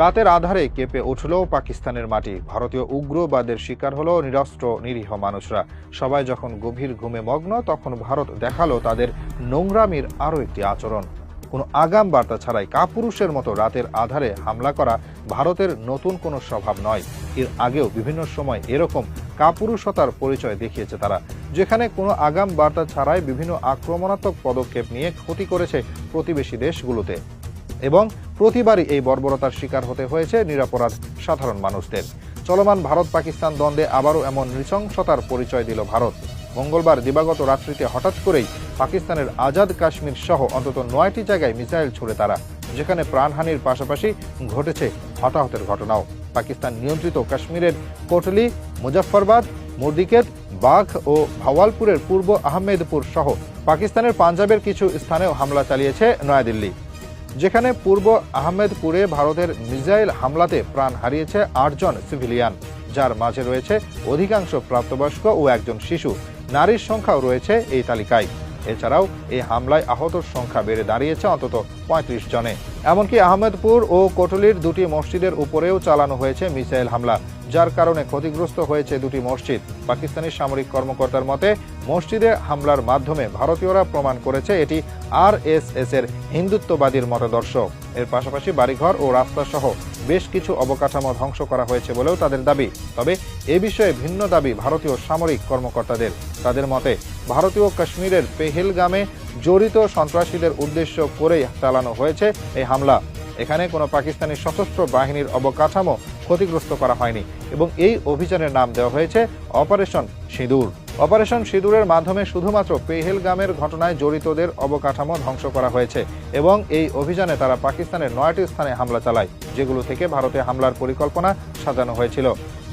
রাতের আধারে কেঁপে উঠল পাকিস্তানের মাটি। ভারতীয় উগ্রবাদের শিকার হলো নিরস্ত্র নিরীহ মানুষরা। সবাই যখন গভীর ঘুমে মগ্ন, তখন ভারত দেখালো তাদের নোংরামির আরও একটি আচরণ। কোনো আগাম বার্তা ছাড়াই কাপুরুষের মতো রাতের আধারে হামলা করা ভারতের নতুন কোনো স্বভাব নয়। এর আগেও বিভিন্ন সময় এরকম কাপুরুষতার পরিচয় দেখিয়েছে তারা, যেখানে কোনো আগাম বার্তা ছাড়াই বিভিন্ন আক্রমণাত্মক পদক্ষেপ নিয়ে ক্ষতি করেছে প্রতিবেশী দেশগুলোতে। এবং প্রতিবারই এই বর্বরতার শিকার হতে হয়েছে নিরপরাধ সাধারণ মানুষদের। চলমান ভারত পাকিস্তান দ্বন্দ্বে আবারও এমন নৃশংসতার পরিচয় দিল ভারত। মঙ্গলবার দিবাগত রাত্রিতে হঠাৎ করেই পাকিস্তানের আজাদ কাশ্মীর সহ অন্তত 9টি জায়গায় মিসাইল ছুড়ে তারা, যেখানে প্রাণহানির পাশাপাশি ঘটেছে হতাহতের ঘটনাও। পাকিস্তান নিয়ন্ত্রিত কাশ্মীরের কোটলি, মুজফ্ফরবাদ, মুর্দিকেত, বাঘ ও ভাওয়ালপুরের পূর্ব আহমেদপুর সহ পাকিস্তানের পাঞ্জাবের কিছু স্থানেও হামলা চালিয়েছে নয়াদিল্লি, যেখানে পূর্ব আহমেদপুরে ভারতের মিসাইল হামলাতে প্রাণ হারিয়েছে 8 জন সিভিলিয়ান, যার মাঝে রয়েছে অধিকাংশ প্রাপ্তবয়স্ক ও একজন শিশু। নারীর সংখ্যাও রয়েছে এই তালিকায়। এছাড়াও এই হামলায় আহতর সংখ্যা বেড়ে দাঁড়িয়েছে অন্তত 35 জনে। এমনকি আহমেদপুর ও কোটলির 2টি মসজিদের উপরেও চালানো হয়েছে মিসাইল হামলা, যার কারণে ক্ষতিগ্রস্ত হয়েছে 2টি মসজিদ। পাকিস্তানি সামরিক কর্মকর্তার মতে, মসজিদে হামলার মাধ্যমে ভারতীয়রা প্রমাণ করেছে এটি আরএসএস এর হিন্দুত্ববাদীর মতাদর্শ। এর পাশাপাশি বাড়িঘর ও রাস্তা সহ বেশ কিছু অবকাঠামো ধ্বংস করা হয়েছে বলেও তাদের দাবি। তবে এ বিষয়ে ভিন্ন দাবি ভারতীয় সামরিক কর্মকর্তাদের। তাদের মতে, ভারতীয় কাশ্মীরের পেহেলগামে জড়িত সন্ত্রাসীদের উদ্দেশ্য করেই চালানো হয়েছে এই হামলা। এখানে কোনো পাকিস্তানি সশস্ত্র বাহিনীর অবকাঠামো ক্ষতিগ্রস্ত করা হয়নি এবং এই অভিযানের নাম দেওয়া হয়েছে অপারেশন সিঁদুর। অপারেশন সিঁদুরের মাধ্যমে শুধুমাত্র পেহেলগামের ঘটনায় জড়িতদের অবকাঠামো ধ্বংস করা হয়েছে এবং এই অভিযানে তারা পাকিস্তানের 9টি স্থানে হামলা চালায়, যেগুলো থেকে ভারতে হামলার পরিকল্পনা সাজানো হয়েছিল।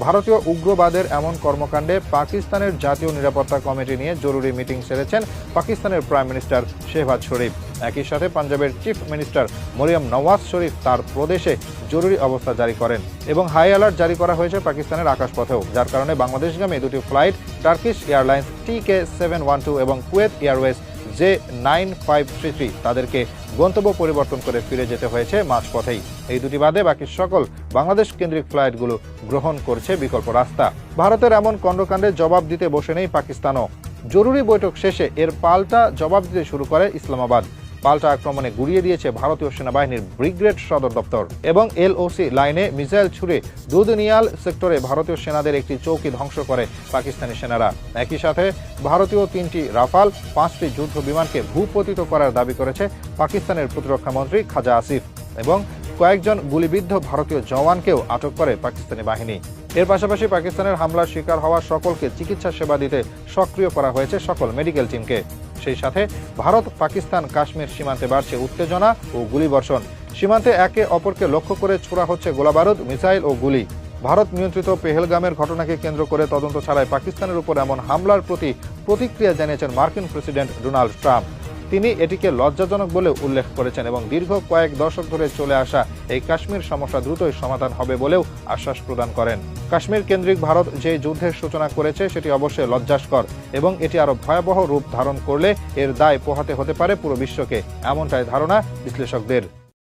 ভারতীয় উগ্রবাদের এমন কর্মকাণ্ডে পাকিস্তানের জাতীয় নিরাপত্তা কমিটি নিয়ে জরুরি মিটিং সেরেছেন পাকিস্তানের প্রাইম মিনিস্টার শেহবাজ শরীফ। একই সাথে পাঞ্জাবের চিফ মিনিস্টার মরিয়ম নওয়াজ শরীফ তার প্রদেশে জরুরি অবস্থা জারি করেন এবং হাই অ্যালার্ট জারি করা হয়েছে পাকিস্তানের আকাশপথেও, যার কারণে বাংলাদেশগামী 2টি ফ্লাইট টার্কিশ এয়ারলাইন্স TK712 এবং কুয়েত এয়ারওয়েজ J9533 তাদেরকে গন্তব্য পরিবর্তন করে ফিরে যেতে হয়েছে মাঝপথেই। এই 2টি বাদে বাকি সকল বাংলাদেশ কেন্দ্রিক ফ্লাইটগুলো গ্রহণ করছে বিকল্প রাস্তা। ভারতের এমন কর্মকাণ্ডে জবাব দিতে বসে নেই পাকিস্তানও। জরুরি বৈঠক শেষে এর পাল্টা জবাব দিতে শুরু করে ইসলামাবাদ। পাল্টা আক্রমণে গুড়িয়ে দিয়েছে ভারতীয় সেনাবাহিনীর ব্রিগেড সদর দপ্তর এবং LOC লাইনে মিসাইল ছুড়ে দুদনিয়াল সেক্টরে ভারতীয় সেনাদের একটি চৌকি ধ্বংস করে পাকিস্তানি সেনারা। একই সাথে ভারতীয় 3টি রাফাল, 5টি যুদ্ধ বিমানকে ভূপতিত করার দাবি করেছে পাকিস্তানের প্রতিরক্ষা মন্ত্রী খাজা আসিফ এবং কয়েকজন গুলিবিদ্ধ ভারতীয় জওয়ানকেও আটক করে পাকিস্তানি বাহিনী। এর পাশাপাশি পাকিস্তানের হামলার শিকার হওয়া সকলকে চিকিৎসা সেবা দিতে সক্রিয় করা হয়েছে সকল মেডিকেল টিমকে। সেই সাথে ভারত পাকিস্তান কাশ্মীর সীমান্তে বাড়ছে উত্তেজনা ও গুলিবর্ষণ। সীমান্তে একে অপরকে লক্ষ্য করে ছোড়া হচ্ছে গোলাবারুদ, মিসাইল ও গুলি। ভারত নিয়ন্ত্রিত পেহেলগামের ঘটনাকে কেন্দ্র করে তদন্ত ছাড়াই পাকিস্তানের উপর এমন হামলার প্রতি প্রতিক্রিয়া জানিয়েছেন মার্কিন প্রেসিডেন্ট ডোনাল্ড ট্রাম্প। তিনি এটিকে লজ্জাজনক বলে উল্লেখ করেছেন এবং দীর্ঘ কয়েক দশক ধরে চলে আসা এই কাশ্মীর সমস্যা দ্রুতই সমাধান হবে বলেও আশ্বাস প্রদান করেন। কাশ্মীর কেন্দ্রিক ভারত যে যুদ্ধের সূচনা করেছে সেটি অবশ্যই লজ্জাস্কর এবং এটি আরো ভয়াবহ রূপ ধারণ করলে এর দায় পোহাতে হতে পারে পুরো বিশ্বকে, এমনটাই ধারণা বিশ্লেষকদের।